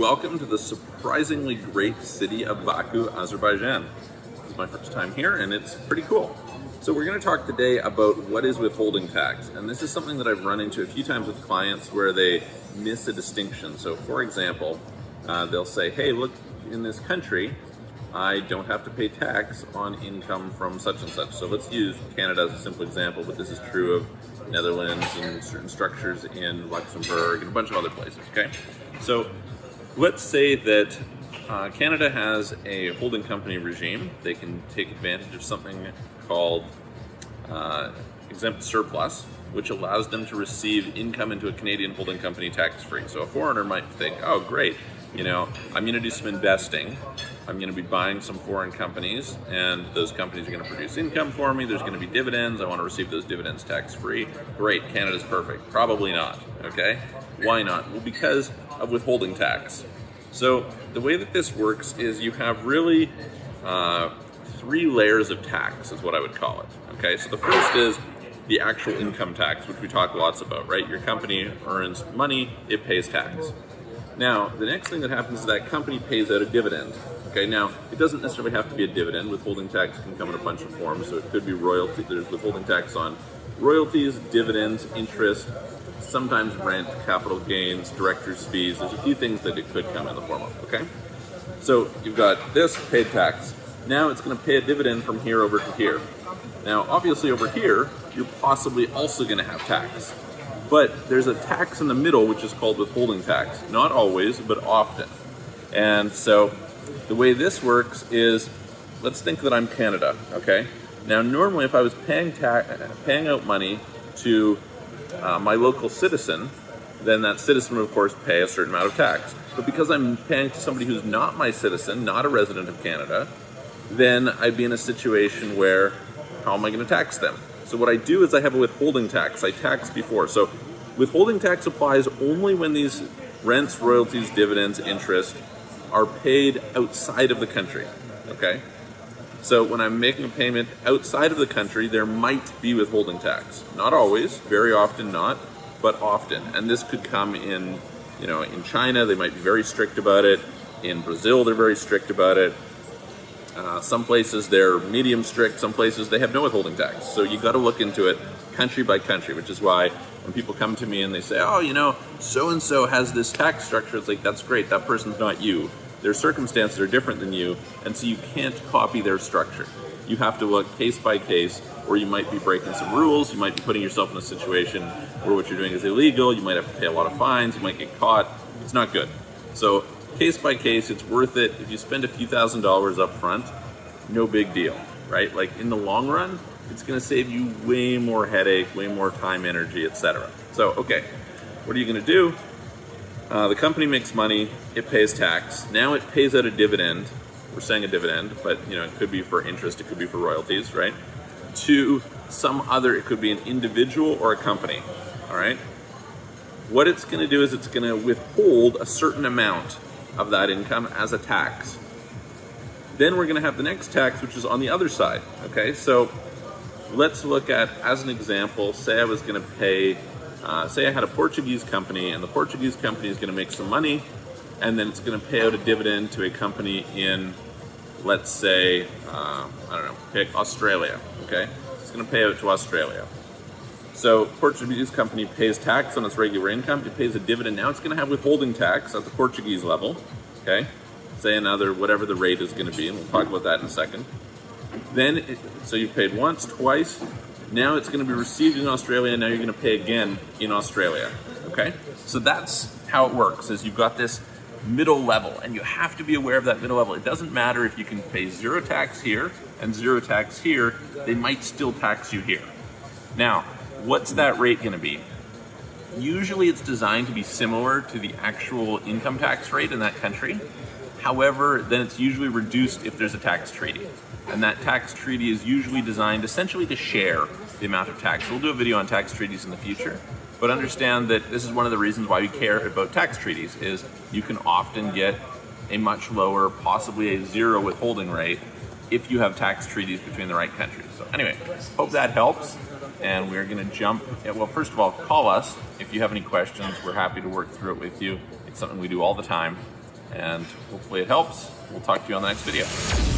welcome to the surprisingly great city of Baku, Azerbaijan. This is my first time here and it's pretty cool. So we're going to talk today about what is withholding tax. And this is something that I've run into a few times with clients where they miss a distinction. So for example, they'll say, hey, look, in this country, I don't have to pay tax on income from such and such. So let's use Canada as a simple example, but this is true of Netherlands and certain structures in Luxembourg and a bunch of other places, okay? So let's say that Canada has a holding company regime. They can take advantage of something called exempt surplus, which allows them to receive income into a Canadian holding company tax-free. So a foreigner might think, oh great, you know, I'm gonna do some investing. I'm gonna be buying some foreign companies and those companies are gonna produce income for me. There's gonna be dividends. I wanna receive those dividends tax-free. Great, Canada's perfect. Probably not, okay? Why not? Well, because of withholding tax. So the way that this works is you have really three layers of tax is what I would call it, okay? So the first is the actual income tax, which we talk lots about, right? Your company earns money, it pays tax. Now, the next thing that happens is that company pays out a dividend. Okay, now, it doesn't necessarily have to be a dividend. Withholding tax can come in a bunch of forms, so it could be royalty. There's withholding tax on royalties, dividends, interest, sometimes rent, capital gains, director's fees. There's a few things that it could come in the form of, okay? So you've got this paid tax. Now it's gonna pay a dividend from here over to here. Now, obviously over here, you're possibly also gonna have tax. But there's a tax in the middle, which is called withholding tax. Not always, but often. And so the way this works is, let's think that I'm Canada, okay? Now, normally if I was paying out money to my local citizen, then that citizen would of course pay a certain amount of tax. But because I'm paying to somebody who's not my citizen, not a resident of Canada, then I'd be in a situation where, how am I gonna tax them? So what I do is I have a withholding tax. I tax before. So withholding tax applies only when these rents, royalties, dividends, interest are paid outside of the country, okay? So when I'm making a payment outside of the country, there might be withholding tax. Not always, very often not, but often. And this could come in, you know, in China, they might be very strict about it. In Brazil, they're very strict about it. Some places they're medium strict, some places they have no withholding tax. So you gotta look into it country by country, which is why when people come to me and they say, oh, you know, so-and-so has this tax structure, it's like, that's great, that person's not you. Their circumstances are different than you, and so you can't copy their structure. You have to look case by case, or you might be breaking some rules, you might be putting yourself in a situation where what you're doing is illegal, you might have to pay a lot of fines, you might get caught, it's not good. So case by case, it's worth it. If you spend a few $1,000s up front, no big deal, right? Like in the long run, it's gonna save you way more headache, way more time, energy, etc. So, okay, what are you gonna do? The company makes money, it pays tax. Now it pays out a dividend. We're saying a dividend, but you know, it could be for interest, it could be for royalties, right? To some other, it could be an individual or a company, all right? What it's gonna do is it's gonna withhold a certain amount of that income as a tax. Then we're gonna have the next tax, which is on the other side, okay? So let's look at, as an example, say I was gonna pay, say I had a Portuguese company and the Portuguese company is gonna make some money and then it's gonna pay out a dividend to a company in, let's say, I don't know, pick Australia, okay? It's gonna pay out to Australia. So Portuguese company pays tax on its regular income, it pays a dividend. Now it's gonna have withholding tax at the Portuguese level, okay? Say another, whatever the rate is gonna be, and we'll talk about that in a second. Then, so you've paid once, twice, now it's gonna be received in Australia, now you're gonna pay again in Australia, okay? So that's how it works, is you've got this middle level, and you have to be aware of that middle level. It doesn't matter if you can pay zero tax here and zero tax here, they might still tax you here. Now, what's that rate gonna be? Usually it's designed to be similar to the actual income tax rate in that country. However, then it's usually reduced if there's a tax treaty. And that tax treaty is usually designed essentially to share the amount of tax. We'll do a video on tax treaties in the future, but understand that this is one of the reasons why we care about tax treaties, is you can often get a much lower, possibly a zero withholding rate if you have tax treaties between the right countries. So anyway, hope that helps. And we're gonna jump, well, first of all, call us if you have any questions. We're happy to work through it with you. It's something we do all the time. and hopefully it helps. We'll talk to you on the next video.